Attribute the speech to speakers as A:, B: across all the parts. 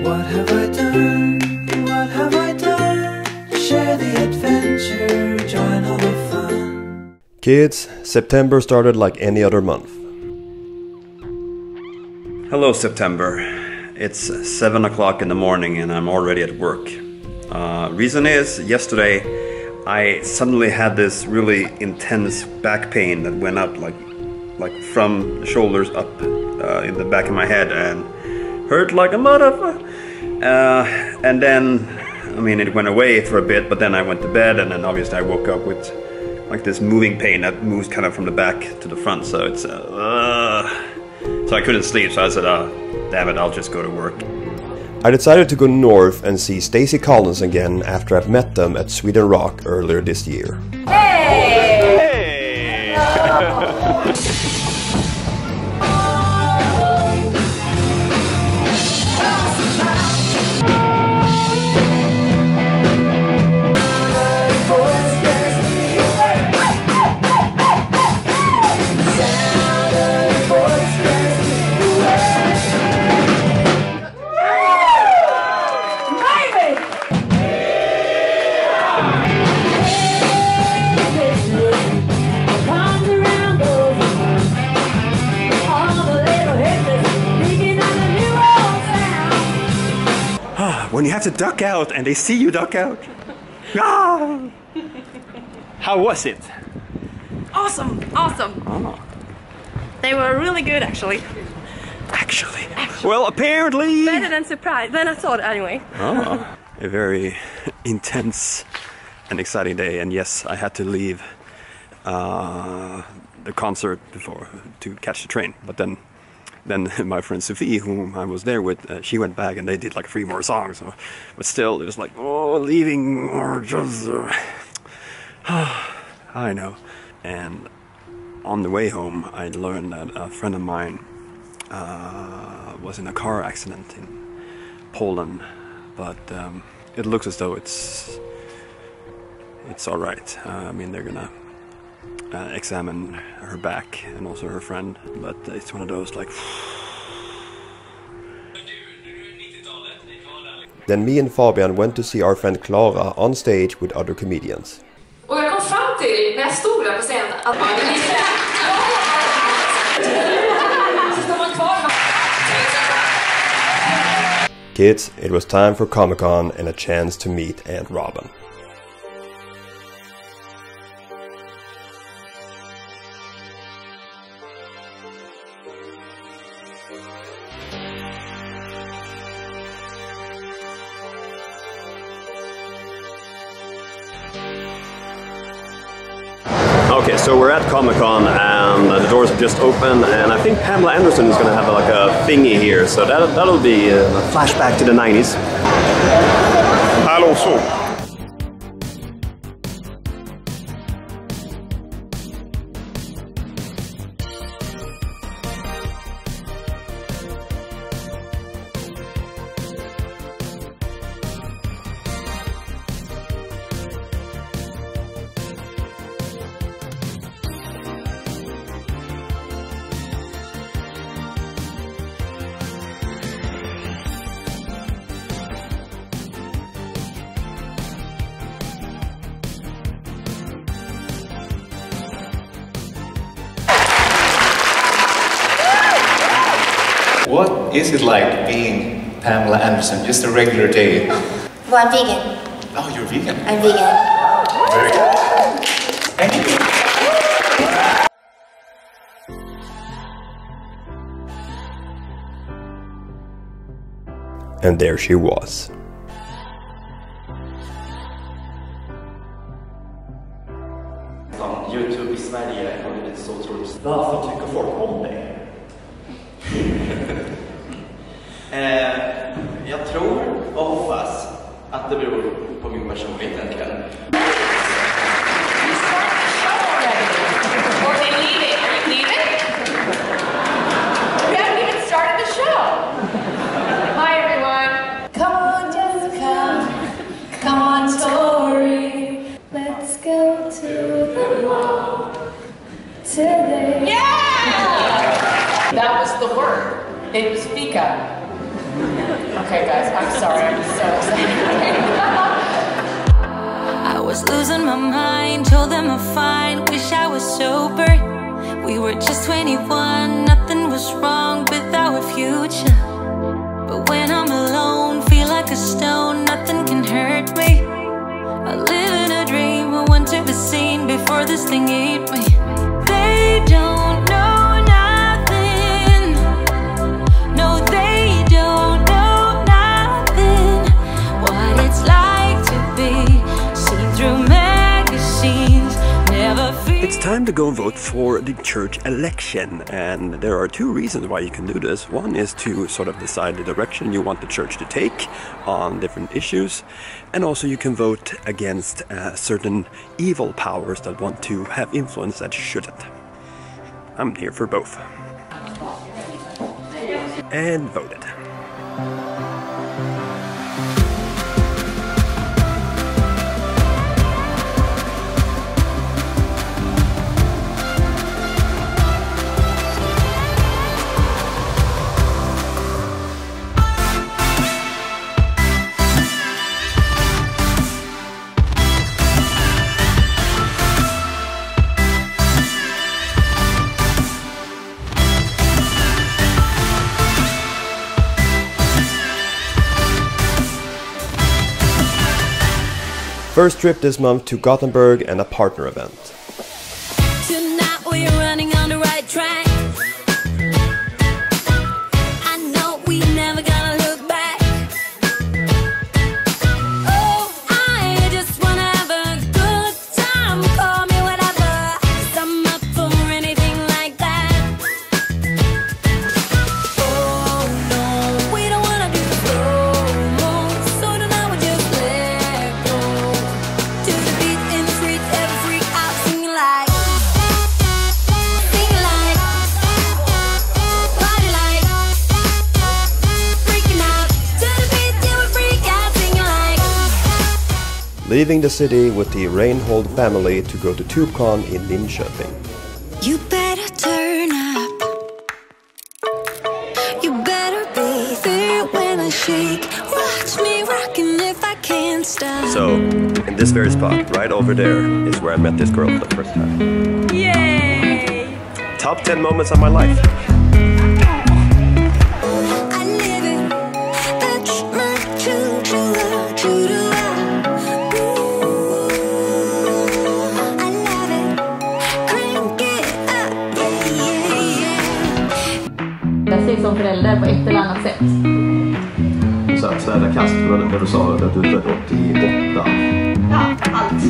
A: What have I done? What have I done? Share the adventure, join all the fun.
B: Kids, September started like any other month.
C: Hello September. It's 7 o'clock in the morning and I'm already at work. Reason is, yesterday I suddenly had this really intense back pain that went up like from the shoulders up in the back of my head and hurt like a motherfucker. And then, I mean, it went away for a bit, but then I went to bed and then obviously I woke up with like this moving pain that moves kind of from the back to the front. So it's so I couldn't sleep. So I said, damn it, I'll just go to work.
B: I decided to go north and see Stacy Collins again after I've met them at Sweden Rock earlier this year.
D: Hey!
C: When you have to duck out and they see you duck out. Ah!
D: How was it?
E: Awesome, awesome.
C: Oh.
E: They were really good, actually.
C: Actually. Well, apparently.
E: Better than surprised. Than I thought, anyway.
C: Oh, a very intense and exciting day, and yes, I had to leave the concert before to catch the train. But then my friend Sophie, whom I was there with, she went back and they did like 3 more songs. So, but still, it was like, oh, leaving or just, I know. And on the way home, I learned that a friend of mine was in a car accident in Poland, but it looks as though it's all right. I mean, they're gonna examine her back and also her friend, but it's one of those like.
B: Then me and Fabian went to see our friend Clara on stage with other comedians.
F: Och jag kom fram till när jag stod där på scenen att man så står man kvar.
B: Kids, it was time for Comic-Con and a chance to meet Aunt Robin.
C: Okay, so we're at Comic-Con and the doors have just opened, and I think Pamela Anderson is going to have like a thingy here, so that'll be a flashback to the 90s.
D: Hallå så!
G: What is it like being Pamela Anderson, just a regular day?
H: Well, I'm vegan.
G: Oh, you're vegan?
H: I'm vegan.
G: Very good. Thank you.
B: And there she was.
I: YouTube i Sverige har blivit så otroligt. Varför tycker folk om det? Jag tror och hoppas att det beror på min personlighet egentligen.
F: That was the word. It was fika. Okay, guys, I'm sorry. I'm so excited.
H: I was losing my mind, told them I'm fine, wish I was sober. We were just 21, nothing was wrong with our future. But when I'm alone, feel like a stone, nothing can hurt me. I live in a dream, I want to be seen before this thing ate me. They don't know nothing. No, they don't know nothing. What it's like to be seen through magazines. Never feel.
B: It's time to go vote for the church election, and there are two reasons why you can do this. One is to sort of decide the direction you want the church to take on different issues, and also you can vote against certain evil powers that want to have influence that shouldn't. I'm here for both. And voted. First trip this month to Gothenburg and a partner event.
H: Tonight we're running on the right track. I know we never gonna look back. Oh, I just wanna have a good time. Call me whatever, 'cause I'm up for anything like that. Oh no, we don't wanna do slow-mo, so tonight we just let go. To the beat in the streets, every freak out singing like, party like, freaking out. To the beat, yeah, we freak out singing like.
B: Leaving the city with the Frureinhold family to go to TubeCon in Linköping.
H: You better turn up. You better be there when I shake. Watch me rockin' if I can't stop.
B: So, in this very spot, right over there, is where I met this girl for the first time.
E: Yay!
B: Top 10 moments of my life.
H: I live it. That's my true love. Ooh, I love it. Crank it up, yeah, yeah.
F: Jag ser som förälder på ett eller annat sätt.
I: Så att städa kast när du sa att du är 88.
E: Ja, allt.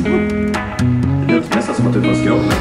I: Det låter nästan som att du är från Skåne.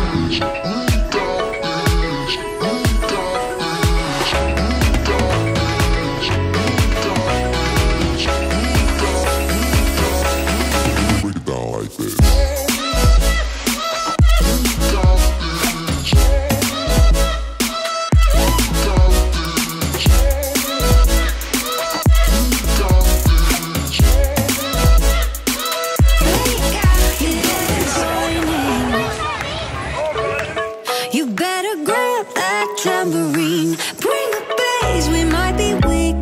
H: You better grab that tambourine. Bring the bass, we might be wicked.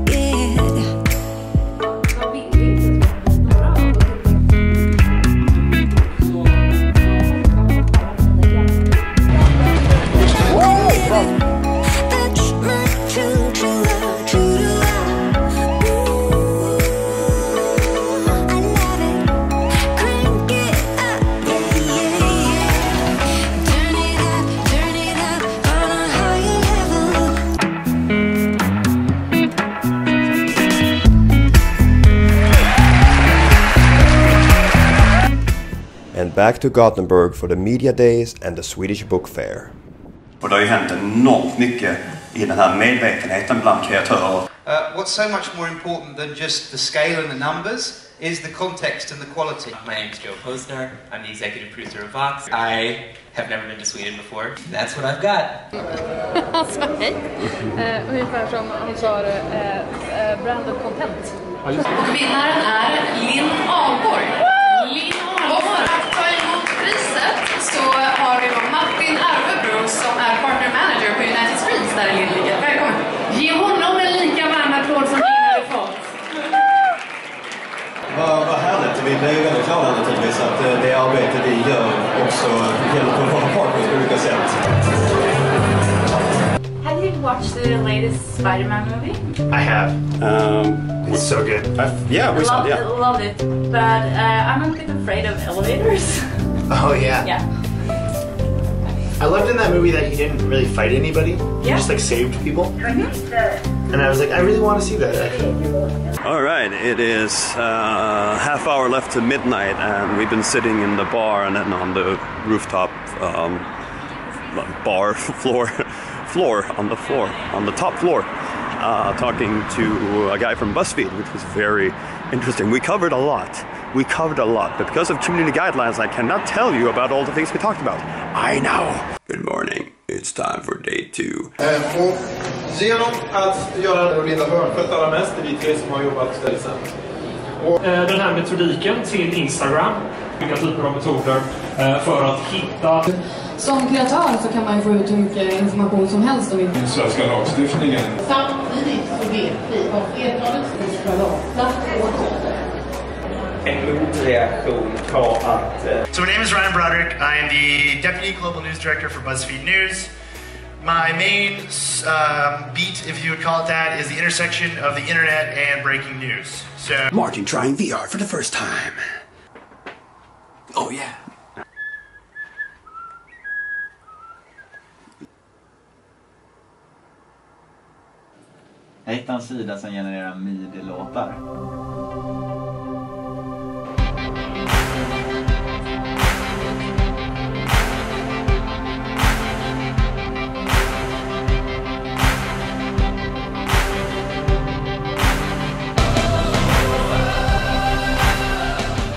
H: That's my true love, true love. Ooh, I love it. Crank it up, yeah, yeah, yeah. Turn it up on a higher level.
B: And back to Gothenburg for the media days and the Swedish book fair.
C: Och det har ju hänt enormt mycket i den här medvetenheten bland kreatörer.
J: What's so much more important than just the scale and the numbers is the context and the quality.
K: My name's Joe Posner. I'm the executive producer of Vox. I have never been to Sweden before. That's what I've got.
E: Alltså, hej. Ungefär som han sa det, branded content.
F: Och vinnaren är Linn Ahlborg. Och för att ta emot priset så har vi då Martin Arvebro som är partner manager på United Screens där Linn ligger. Välkommen! Ge honom en lika varm applåd som Linn hade fått.
B: så helt på parkers på olika sätt.
L: Have you watched the latest Spider-Man movie?
D: I have. It's so good.
B: Yeah, we saw it. Yeah.
L: Loved it, but I'm a bit afraid of elevators.
D: Oh yeah.
L: Yeah.
D: I loved in that movie that he didn't really fight anybody. He just like saved people. And I was like, I really want to see that.
B: All right, it is half hour left to midnight, and we've been sitting in the bar and then on the rooftop bar floor on the top floor, talking to a guy from BuzzFeed, which was very interesting. We covered a lot, but because of community guidelines, I cannot tell you about all the things we talked about. I know. Good morning. It's time for day 2.
M: Och genom att göra det och Linda Hörnfeldt allra mest, det är vi tre som har jobbat tillsammans.
N: Och den här metodiken till Instagram, vilka typer av metoder för att hitta.
E: Som kreatör så kan man ju få ut hur mycket information som helst om
M: den svenska lagstiftningen.
O: Samtidigt så vet vi om flertalet diskriminerade åtgärder.
K: En motreaktion på att...
P: So my name is Ryan Broderick. I am the Deputy Global News Director for BuzzFeed News. My main beat, if you would call it that, is the intersection of the internet and breaking news. So
B: Martin trying VR for the first time. Oh yeah.
Q: Jag hittade en sida som genererar midi-låtar.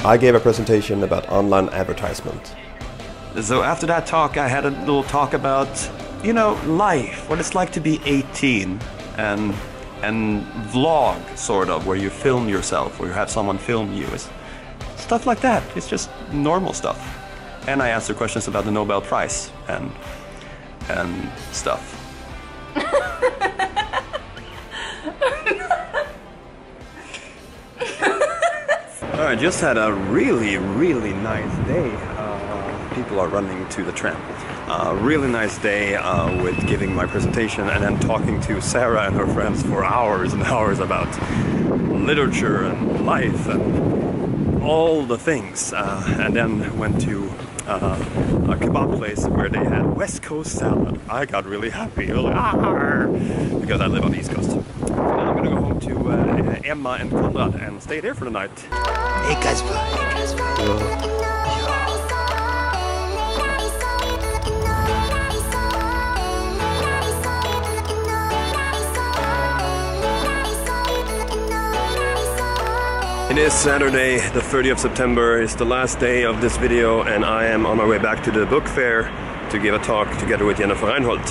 B: I gave a presentation about online advertisement. So after that talk, I had a little talk about, you know, life, what it's like to be 18, and vlog, sort of, where you film yourself, or you have someone film you. It's stuff like that. It's just normal stuff. And I answer questions about the Nobel Prize and stuff. I just had a really nice day. People are running to the tram. Really nice day with giving my presentation and then talking to Sarah and her friends for hours and hours about literature and life and all the things. And then went to a kebab place where they had West Coast salad. I got really happy because I live on the East Coast. So now I'm gonna go home to Emma and Konrad and stay there for the night. Hey guys, It is Saturday, the 30th of September. It's the last day of this video, and I am on my way back to the book fair to give a talk together with frureinhold.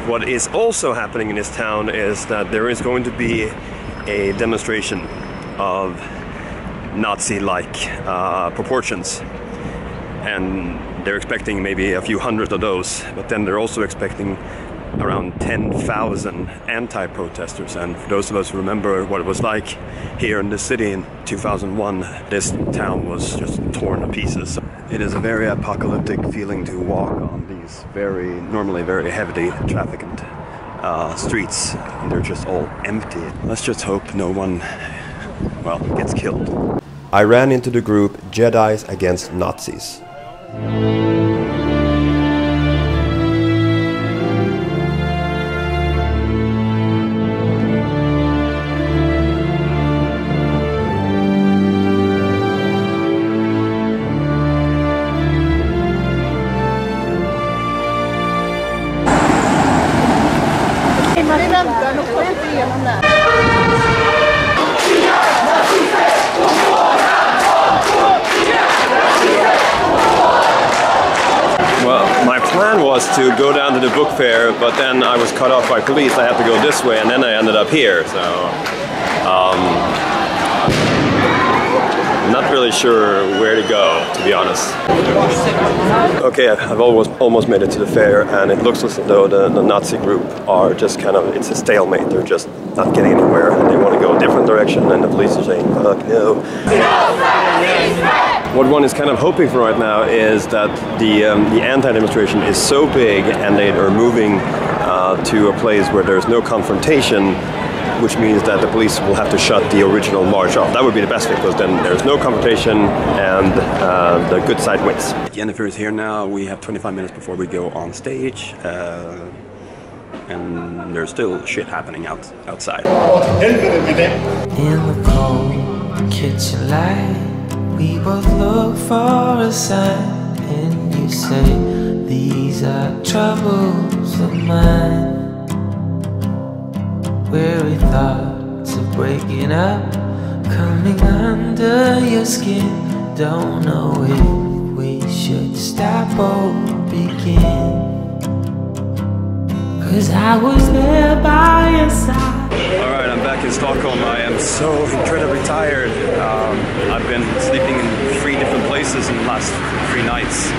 B: What is also happening in this town is that there is going to be a demonstration of Nazi-like proportions, and they're expecting maybe a few hundred of those, but then they're also expecting around 10,000 anti-protesters. And for those of us who remember what it was like here in the city in 2001, this town was just torn to pieces. It is a very apocalyptic feeling to walk on these normally very heavily trafficked streets, and they're just all empty. Let's just hope no one, well, gets killed. I ran into the group Jedis Against Nazis. Well, my plan was to go down to the book fair, but then I was cut off by police. I had to go this way, and then I ended up here. So, I'm not really sure where to go, to be honest. Okay, I've almost made it to the fair, and it looks as though the Nazi group are just kind of, it's a stalemate. They're just not getting anywhere, and they want to go a different direction, and the police are saying, fuck no. What one is kind of hoping for right now is that the anti-demonstration is so big and they are moving to a place where there's no confrontation, which means that the police will have to shut the original march off. That would be the best thing, because then there's no confrontation and the good side wins. Jennifer is here now. We have 25 minutes before we go on stage. And there's still shit happening outside.
A: In the cold kitchen light, we both look for a sign, and you say, these are troubles of mine. Weary thoughts of breaking up, coming under your skin. Don't know if we should stop or begin, 'cause I was there by your side.
B: Alright, I'm back in Stockholm. I am so incredibly tired. I've been sleeping in 3 different places in the last 3 nights.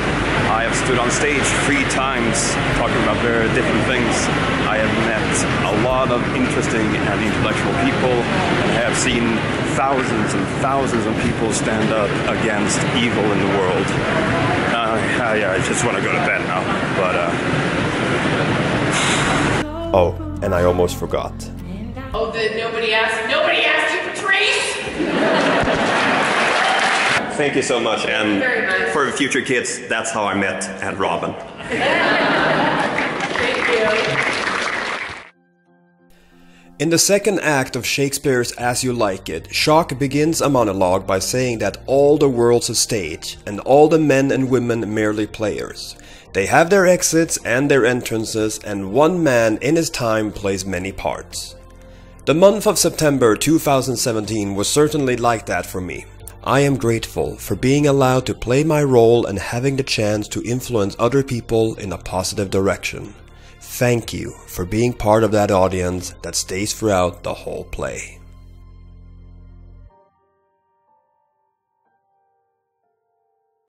B: I have stood on stage 3 times talking about very different things. I have met a lot of interesting and intellectual people, and I have seen thousands and thousands of people stand up against evil in the world. Yeah, I just want to go to bed now, but oh, and I almost forgot.
F: Oh, nobody asked you, Patrice?
B: Thank you so much, and
F: Very nice.
B: for future kids, that's how I met Aunt Robin.
F: Thank you.
B: In the second act of Shakespeare's As You Like It, Jacques begins a monologue by saying that all the world's a stage, and all the men and women merely players. They have their exits and their entrances, and one man in his time plays many parts. The month of September 2017 was certainly like that for me. I am grateful for being allowed to play my role and having the chance to influence other people in a positive direction. Thank you for being part of that audience that stays throughout the whole play.